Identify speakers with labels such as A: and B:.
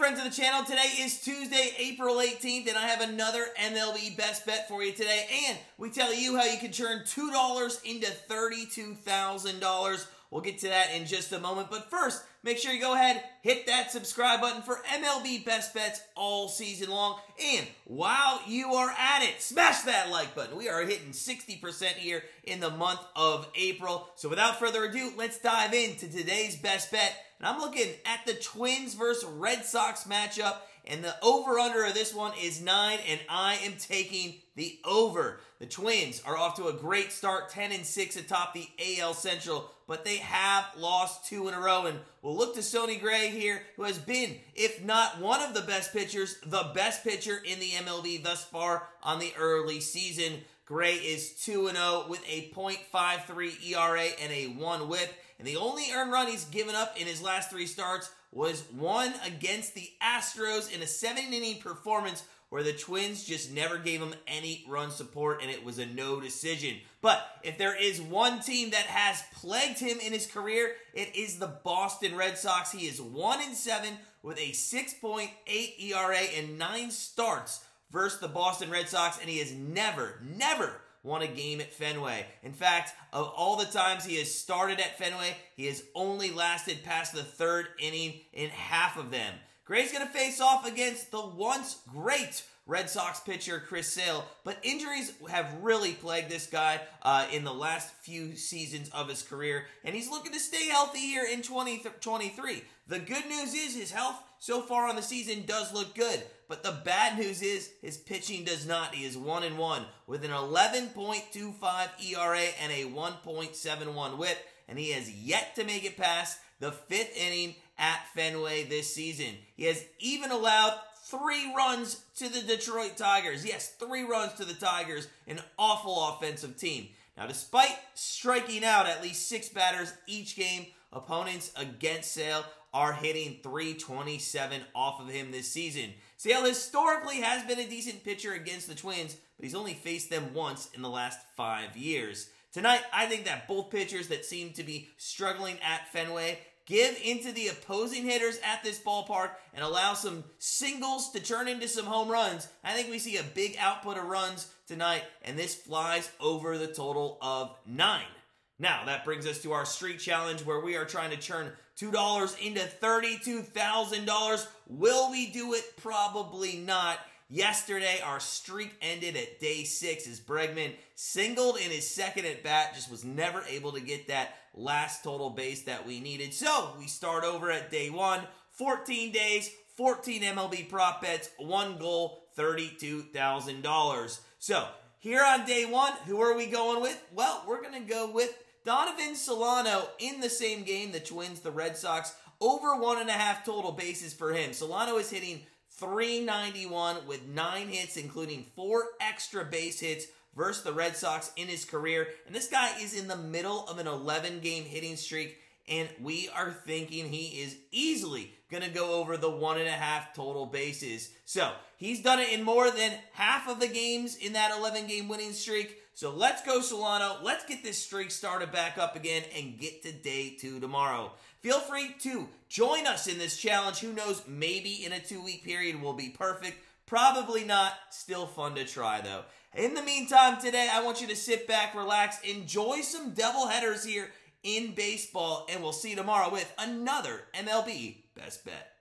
A: friends of the channel. Today is Tuesday, April 18th, and I have another MLB best bet for you today. And we tell you how you can turn $2 into $32,000. We'll get to that in just a moment. But first, make sure you go ahead, hit that subscribe button for MLB best bets all season long. And while you are at it, smash that like button. We are hitting 60% here in the month of April. So without further ado, let's dive into today's best bet. And I'm looking at the Twins versus Red Sox matchup. And the over-under of this one is 9, and I am taking the over. The Twins are off to a great start, 10-6 atop the AL Central, but they have lost 2 in a row. And we'll look to Sonny here, who has been, if not one of the best pitchers, the best pitcher in the MLB thus far on the early season. Gray is 2-0 with a .53 ERA and a 1 whip. And the only earned run he's given up in his last 3 starts was one against the Astros in a 7-inning performance where the Twins just never gave him any run support, and it was a no decision. But if there is one team that has plagued him in his career, it is the Boston Red Sox. He is 1-7 with a 6.8 ERA and 9 starts versus the Boston Red Sox, and he has never won a game at Fenway. In fact, of all the times he has started at Fenway, he has only lasted past the 3rd inning in half of them. Gray's going to face off against the once great Red Sox pitcher Chris Sale, but injuries have really plagued this guy in the last few seasons of his career, and he's looking to stay healthy here in 2023. The good news is his health so far on the season does look good, but the bad news is his pitching does not. He is 1-1 with an 11.25 ERA and a 1.71 whip, and he has yet to make it past the 5th inning at Fenway this season. He has even allowed 3 runs to the Detroit Tigers. Yes, 3 runs to the Tigers, an awful offensive team. Now, despite striking out at least 6 batters each game, opponents against Sale are hitting .327 off of him this season. Sale historically has been a decent pitcher against the Twins, but he's only faced them once in the last 5 years. Tonight, I think that both pitchers that seem to be struggling at Fenway give into the opposing hitters at this ballpark and allow some singles to turn into some home runs. I think we see a big output of runs tonight, and this flies over the total of 9. Now, that brings us to our streak challenge where we are trying to turn $2 into $32,000. Will we do it? Probably not. Yesterday, our streak ended at day 6 as Bregman singled in his second at-bat, just was never able to get that last total base that we needed. So, we start over at day 1, 14 days, 14 MLB prop bets, 1 goal, $32,000. So, here on day 1, who are we going with? Well, we're going to go with Donovan Solano in the same game, the Twins, the Red Sox, over 1.5 total bases for him. Solano is hitting .391 with 9 hits, including 4 extra base hits versus the Red Sox in his career. And this guy is in the middle of an 11-game hitting streak, and we are thinking he is easily going to go over the 1.5 total bases. So, he's done it in more than half of the games in that 11-game winning streak. So, let's go Solano. Let's get this streak started back up again and get to day 2 tomorrow. Feel free to join us in this challenge. Who knows, maybe in a 2-week period will be perfect. Probably not. Still fun to try, though. In the meantime, today, I want you to sit back, relax, enjoy some doubleheaders here in baseball, and we'll see you tomorrow with another MLB Best Bet.